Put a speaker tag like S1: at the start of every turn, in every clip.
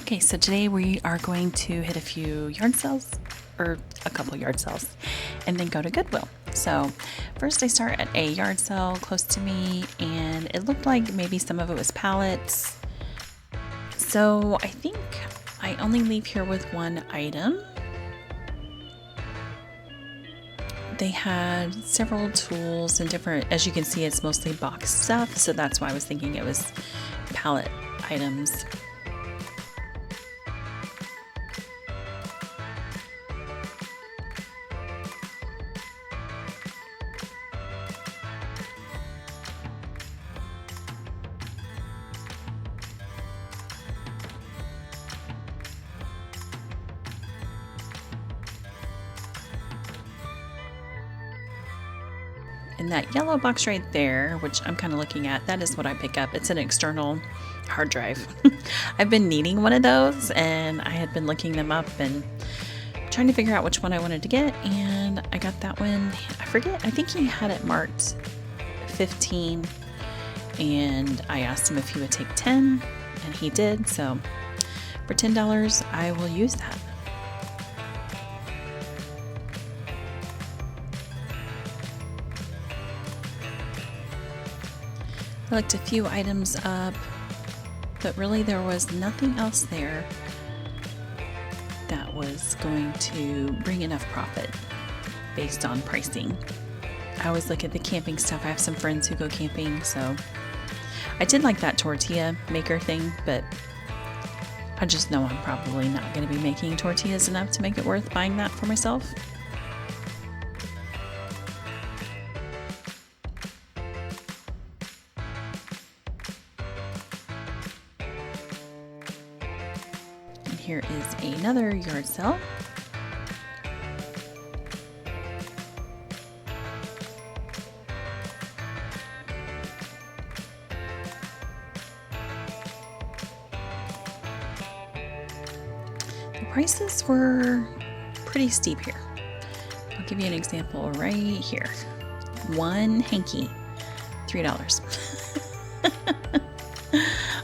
S1: Okay, so today we are going to hit a few yard sales, or a couple yard sales, and then go to Goodwill. So first I start at a yard sale close to me, and it looked like maybe some of it was pallets. So I think I only leave here with one item. They had several tools and different, as you can see, it's mostly box stuff, so that's why I was thinking it was pallet items. And that yellow box right there, which I'm kind of looking at, that is what I pick up. It's an external hard drive. I've been needing one of those, and I had been looking them up and trying to figure out which one I wanted to get, and I got that one. I forget, I think he had it marked 15, and I asked him if he would take 10, and he did. So for $10, I will use that. I looked a few items up, but really there was nothing else there that was going to bring enough profit based on pricing. I always look at the camping stuff. I have some friends who go camping, so I did like that tortilla maker thing, but I just know I'm probably not going to be making tortillas enough to make it worth buying that for myself. Here is another yard sale. The prices were pretty steep here. I'll give you an example right here. One hanky, $3.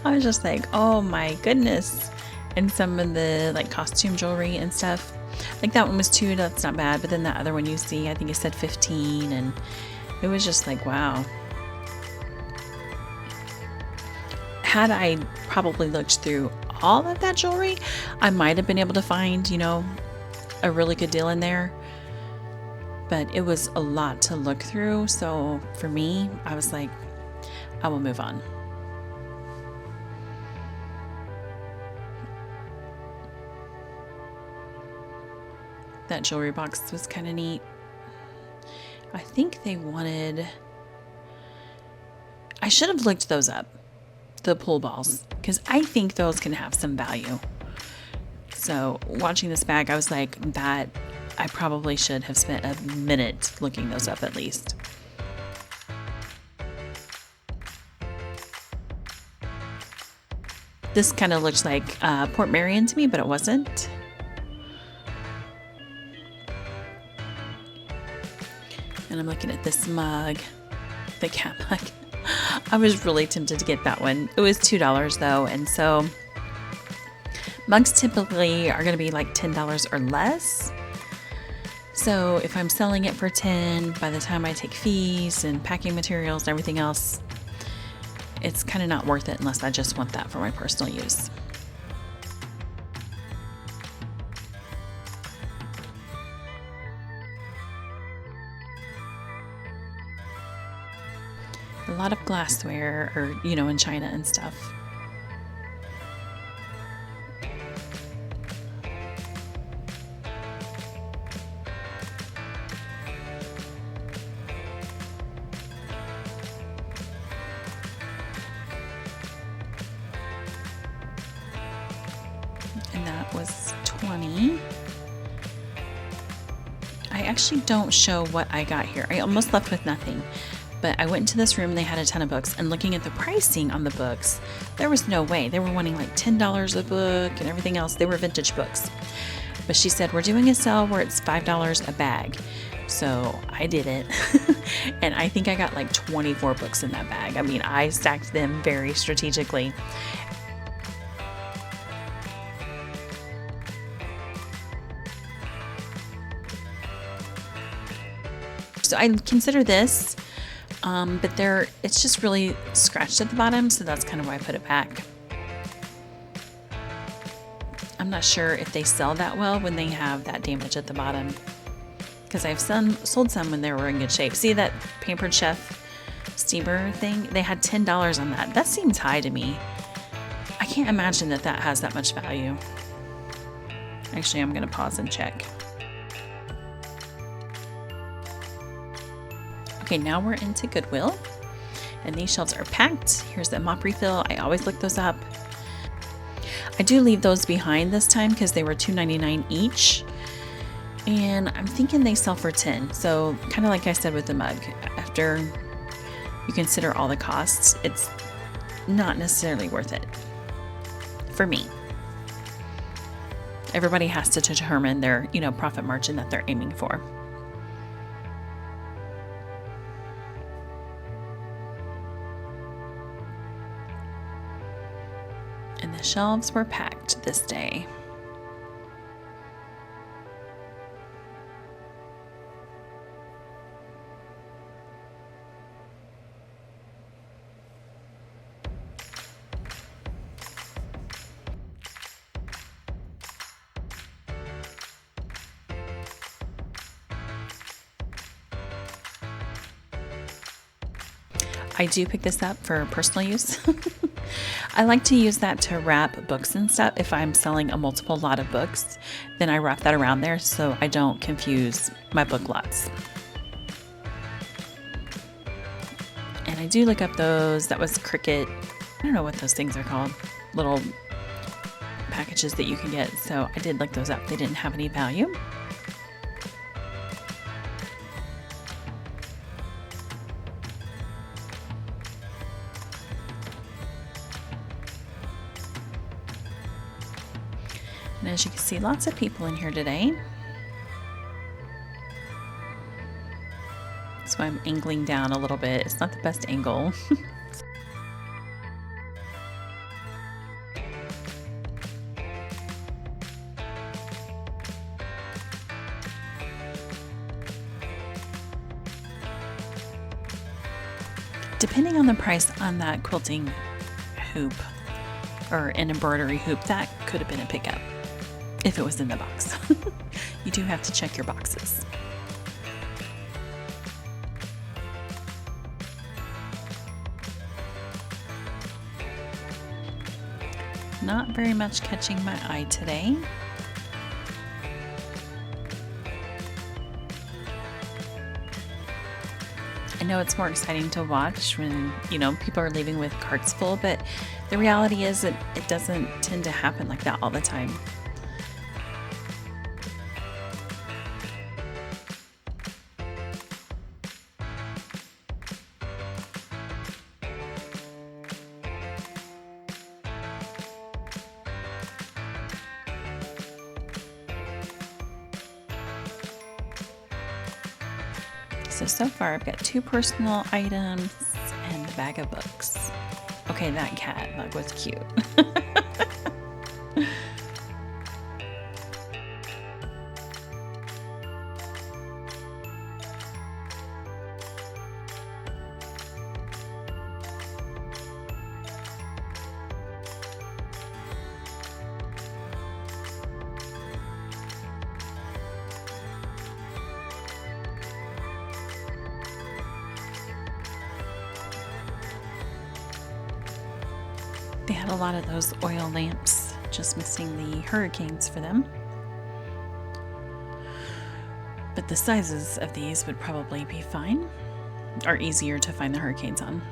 S1: I was just like, oh my goodness. And some of the like costume jewelry and stuff, like that one was $2, that's not bad, but then that other one you see, I think it said 15, and it was just like, wow. Had I probably looked through all of that jewelry, I might have been able to find, a really good deal in there, but it was a lot to look through. So for me, I was like, I will move on. That jewelry box was kind of neat. I think they wanted, I should have looked those up, the pool balls, because I think those can have some value. So watching this bag, I was like, that I probably should have spent a minute looking those up at least. This kind of looks like Port Marion to me, but it wasn't. And I'm looking at this mug, the cat mug. I was really tempted to get that one. It was $2 though, and so mugs typically are going to be like $10 or less. So if I'm selling it for 10, by the time I take fees and packing materials and everything else, it's kind of not worth it unless I just want that for my personal use. A lot of glassware, or in China and stuff. And that was 20. I actually don't show what I got here. I almost left with nothing. But I went into this room and they had a ton of books, and looking at the pricing on the books, there was no way. They were wanting like $10 a book and everything else. They were vintage books. But she said, we're doing a sale where it's $5 a bag. So I did it. And I think I got like 24 books in that bag. I mean, I stacked them very strategically. So I consider this, but it's just really scratched at the bottom, so that's kind of why I put it back. I'm not sure if they sell that well when they have that damage at the bottom, because I've sold some when they were in good shape. See that Pampered Chef steamer thing? They had $10 on that. That seems high to me. I can't imagine that has that much value. Actually, I'm going to pause and check. Okay, now we're into Goodwill, and these shelves are packed. Here's the mop refill. I always look those up. I do leave those behind this time because they were $2.99 each, and I'm thinking they sell for $10. So kind of like I said with the mug, after you consider all the costs, it's not necessarily worth it for me. Everybody has to determine their, profit margin that they're aiming for. And the shelves were packed this day. I do pick this up for personal use. I like to use that to wrap books and stuff. If I'm selling a multiple lot of books, then I wrap that around there so I don't confuse my book lots. And I do look up those. That was Cricket. I don't know what those things are called. Little packages that you can get. So I did look those up. They didn't have any value. And as you can see, lots of people in here today. That's why I'm angling down a little bit. It's not the best angle. Depending on the price on that quilting hoop or an embroidery hoop, that could have been a pickup. If it was in the box. You do have to check your boxes. Not very much catching my eye today. I know it's more exciting to watch when, people are leaving with carts full, but the reality is that it doesn't tend to happen like that all the time. So far I've got 2 personal items and a bag of books. Okay, that cat mug was cute. They had a lot of those oil lamps, just missing the hurricanes for them. But the sizes of these would probably be fine, or easier to find the hurricanes on.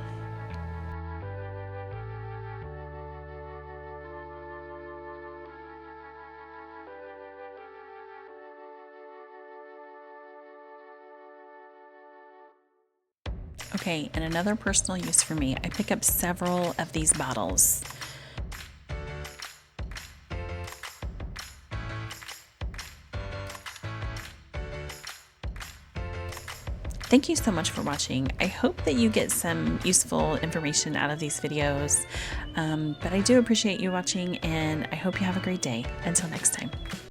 S1: Okay, and another personal use for me, I pick up several of these bottles. Thank you so much for watching. I hope that you get some useful information out of these videos, but I do appreciate you watching, and I hope you have a great day. Until next time.